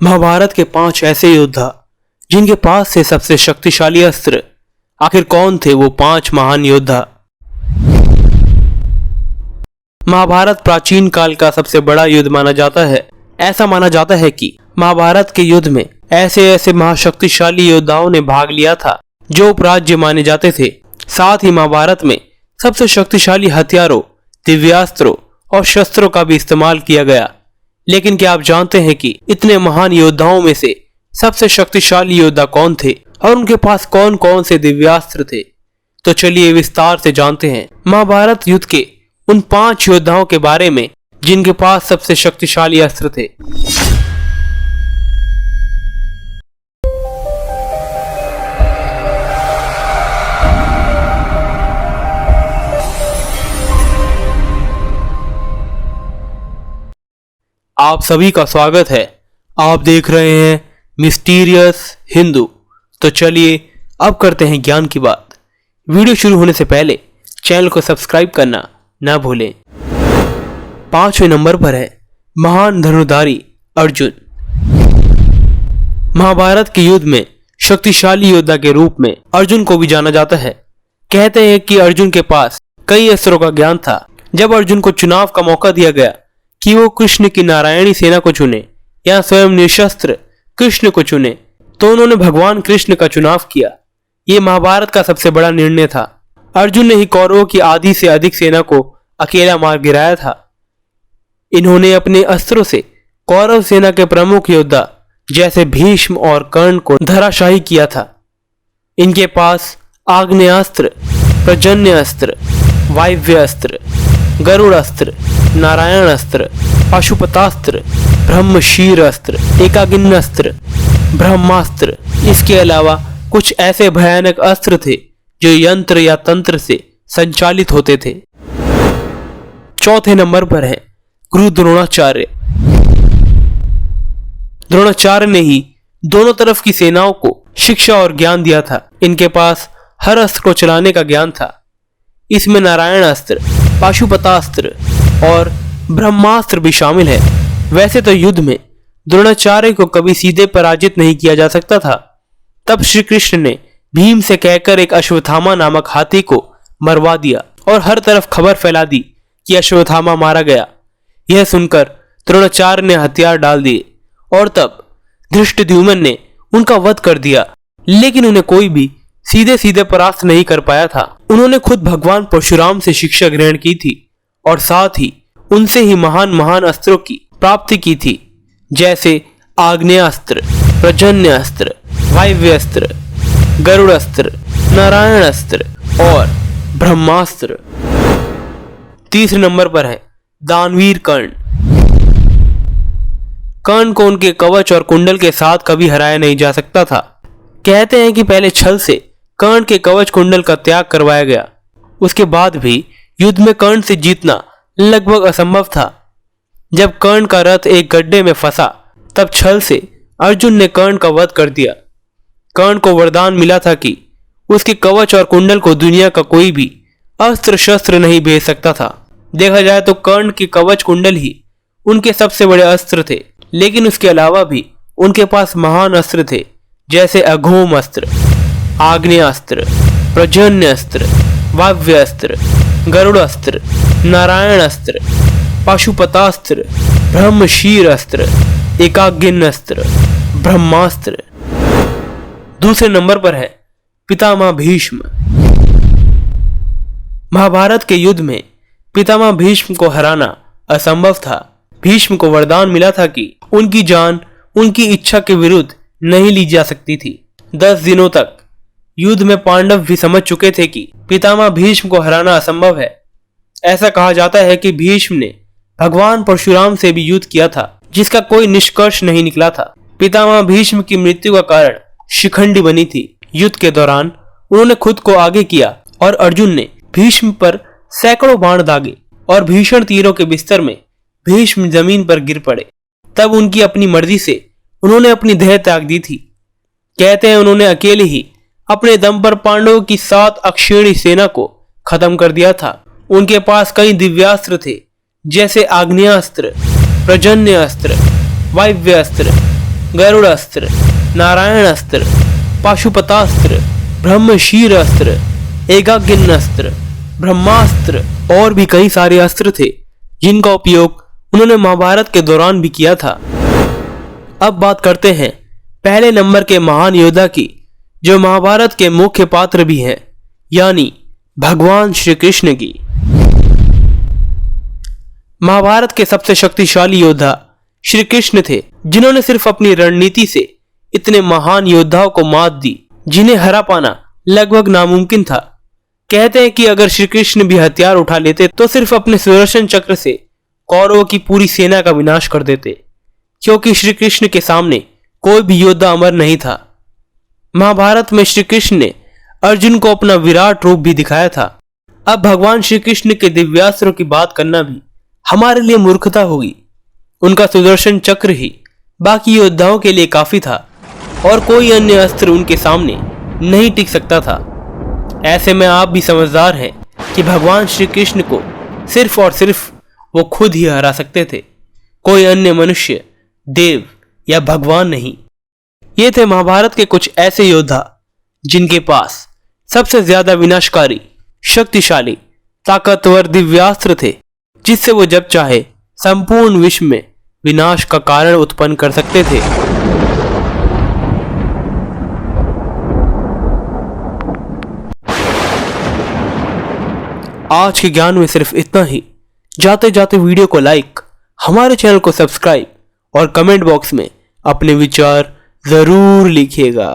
महाभारत के 5 ऐसे योद्धा जिनके पास से सबसे शक्तिशाली अस्त्र। आखिर कौन थे वो 5 महान योद्धा? महाभारत प्राचीन काल का सबसे बड़ा युद्ध माना जाता है। ऐसा माना जाता है कि महाभारत के युद्ध में ऐसे ऐसे महाशक्तिशाली योद्धाओं ने भाग लिया था जो उपराज्य माने जाते थे। साथ ही महाभारत में सबसे शक्तिशाली हथियारों, दिव्यास्त्रों और शस्त्रों का भी इस्तेमाल किया गया। लेकिन क्या आप जानते हैं कि इतने महान योद्धाओं में से सबसे शक्तिशाली योद्धा कौन थे और उनके पास कौन कौन से दिव्यास्त्र थे? तो चलिए विस्तार से जानते हैं महाभारत युद्ध के उन 5 योद्धाओं के बारे में जिनके पास सबसे शक्तिशाली अस्त्र थे। आप सभी का स्वागत है। आप देख रहे हैं मिस्टीरियस हिंदू। तो चलिए अब करते हैं ज्ञान की बात। वीडियो शुरू होने से पहले चैनल को सब्सक्राइब करना ना भूलें। 5वें नंबर पर है महान धनुर्धारी अर्जुन। महाभारत के युद्ध में शक्तिशाली योद्धा के रूप में अर्जुन को भी जाना जाता है। कहते हैं कि अर्जुन के पास कई अस्त्रों का ज्ञान था। जब अर्जुन को चुनाव का मौका दिया गया कि वो कृष्ण की नारायणी सेना को चुने या स्वयं निशस्त्र कृष्ण को चुने, तो उन्होंने भगवान कृष्ण का चुनाव किया। ये महाभारत का सबसे बड़ा निर्णय था। अर्जुन ने ही कौरवों की आधी से अधिक सेना को अकेला मार गिराया था। इन्होंने अपने अस्त्रों से कौरव सेना के प्रमुख योद्धा जैसे भीष्म और कर्ण को धराशायी किया था। इनके पास आग्नेयास्त्र, प्रजन्य अस्त्र, वायव्य अस्त्र, गरुड़ अस्त्र, नारायण अस्त्र, पाशुपतास्त्र, ब्रह्मशीर अस्त्र, एकाग्नि अस्त्र, ब्रह्मास्त्र, इसके अलावा कुछ ऐसे भयानक अस्त्र थे जो यंत्र या तंत्र से संचालित होते थे। 4थे नंबर पर है गुरु द्रोणाचार्य। द्रोणाचार्य ने ही दोनों तरफ की सेनाओं को शिक्षा और ज्ञान दिया था। इनके पास हर अस्त्र को चलाने का ज्ञान था। इसमें नारायण अस्त्र, पाशुपतास्त्र और ब्रह्मास्त्र भी शामिल है। वैसे तो युद्ध में द्रोणाचार्य को कभी सीधे पराजित नहीं किया जा सकता था। तब श्री कृष्ण ने भीम से कहकर एक अश्वत्थामा नामक हाथी को मरवा दिया और हर तरफ खबर फैला दी कि अश्वत्थामा मारा गया। यह सुनकर द्रोणाचार्य ने हथियार डाल दिए और तब धृष्टद्युम्न ने उनका वध कर दिया। लेकिन उन्हें कोई भी सीधे सीधे परास्त नहीं कर पाया था। उन्होंने खुद भगवान परशुराम से शिक्षा ग्रहण की थी और साथ ही उनसे ही महान महान अस्त्रों की प्राप्ति की थी, जैसे आग्नेयास्त्र, प्रजन्य अस्त्र, वायव्य अस्त्र, गरुड़ अस्त्र, नारायण अस्त्र और ब्रह्मास्त्र। 3 नंबर पर है दानवीर कर्ण। कर्ण को उनके कवच और कुंडल के साथ कभी हराया नहीं जा सकता था। कहते हैं कि पहले छल से कर्ण के कवच कुंडल का त्याग करवाया गया। उसके बाद भी युद्ध में कर्ण से जीतना लगभग असंभव था। जब कर्ण का रथ एक गड्ढे में फंसा तब छल से अर्जुन ने कर्ण का वध कर दिया। कर्ण को वरदान मिला था कि उसके कवच और कुंडल को दुनिया का कोई भी अस्त्र शस्त्र नहीं भेज सकता था। देखा जाए तो कर्ण के कवच कुंडल ही उनके सबसे बड़े अस्त्र थे। लेकिन उसके अलावा भी उनके पास महान अस्त्र थे, जैसे अघोम अस्त्र, आग्नेयास्त्र, प्रजन्य अस्त्र, वायव्य अस्त्र, गरुड़ अस्त्र, नारायण अस्त्र, पाशुपतास्त्र, ब्रह्मशीर अस्त्र, एकाग्नि अस्त्र, ब्रह्मास्त्र। 2 नंबर पर है पितामह भीष्म। महाभारत के युद्ध में पितामह भीष्म को हराना असंभव था। भीष्म को वरदान मिला था कि उनकी जान उनकी इच्छा के विरुद्ध नहीं ली जा सकती थी। 10 दिनों तक युद्ध में पांडव भी समझ चुके थे कि पितामह भीष्म को हराना असंभव है। ऐसा कहा जाता है कि भीष्म ने भगवान परशुराम से भी युद्ध किया था, जिसका कोई निष्कर्ष नहीं निकला था। पितामह भीष्म की मृत्यु का कारण शिखंडी बनी थी। युद्ध के दौरान उन्होंने खुद को आगे किया और अर्जुन ने भीष्म पर सैकड़ों बाण दागे और भीषण तीरों के बिस्तर में भीष्म जमीन पर गिर पड़े। तब उनकी अपनी मर्जी से उन्होंने अपनी देह त्याग दी थी। कहते हैं उन्होंने अकेले ही अपने दम पर पांडवों की 7 अक्षौहिणी सेना को खत्म कर दिया था। उनके पास कई दिव्यास्त्र थे, जैसे आग्नेयास्त्र, प्रजन्य अस्त्र, वायव्य अस्त्र, गरुड़ अस्त्र, नारायण अस्त्र, पाशुपतास्त्र, ब्रह्मशीर अस्त्र, एकाग्नि अस्त्र, ब्रह्मास्त्र और भी कई सारे अस्त्र थे जिनका उपयोग उन्होंने महाभारत के दौरान भी किया था। अब बात करते हैं पहले नंबर के महान योद्धा की, जो महाभारत के मुख्य पात्र भी हैं, यानी भगवान श्री कृष्ण की। महाभारत के सबसे शक्तिशाली योद्धा श्री कृष्ण थे, जिन्होंने सिर्फ अपनी रणनीति से इतने महान योद्धाओं को मात दी जिन्हें हरा पाना लगभग नामुमकिन था। कहते हैं कि अगर श्री कृष्ण भी हथियार उठा लेते तो सिर्फ अपने सुदर्शन चक्र से कौरवों की पूरी सेना का विनाश कर देते, क्योंकि श्री कृष्ण के सामने कोई भी योद्धा अमर नहीं था। महाभारत में श्री कृष्ण ने अर्जुन को अपना विराट रूप भी दिखाया था। अब भगवान श्री कृष्ण के दिव्यास्त्रों की बात करना भी हमारे लिए मूर्खता होगी। उनका सुदर्शन चक्र ही बाकी योद्धाओं के लिए काफी था और कोई अन्य अस्त्र उनके सामने नहीं टिक सकता था। ऐसे में आप भी समझदार हैं कि भगवान श्री कृष्ण को सिर्फ और सिर्फ वो खुद ही हरा सकते थे, कोई अन्य मनुष्य, देव या भगवान नहीं। ये थे महाभारत के कुछ ऐसे योद्धा जिनके पास सबसे ज्यादा विनाशकारी, शक्तिशाली, ताकतवर दिव्यास्त्र थे, जिससे वो जब चाहे संपूर्ण विश्व में विनाश का कारण उत्पन्न कर सकते थे। आज के ज्ञान में सिर्फ इतना ही। जाते जाते वीडियो को लाइक, हमारे चैनल को सब्सक्राइब और कमेंट बॉक्स में अपने विचार जरूर लिखिएगा।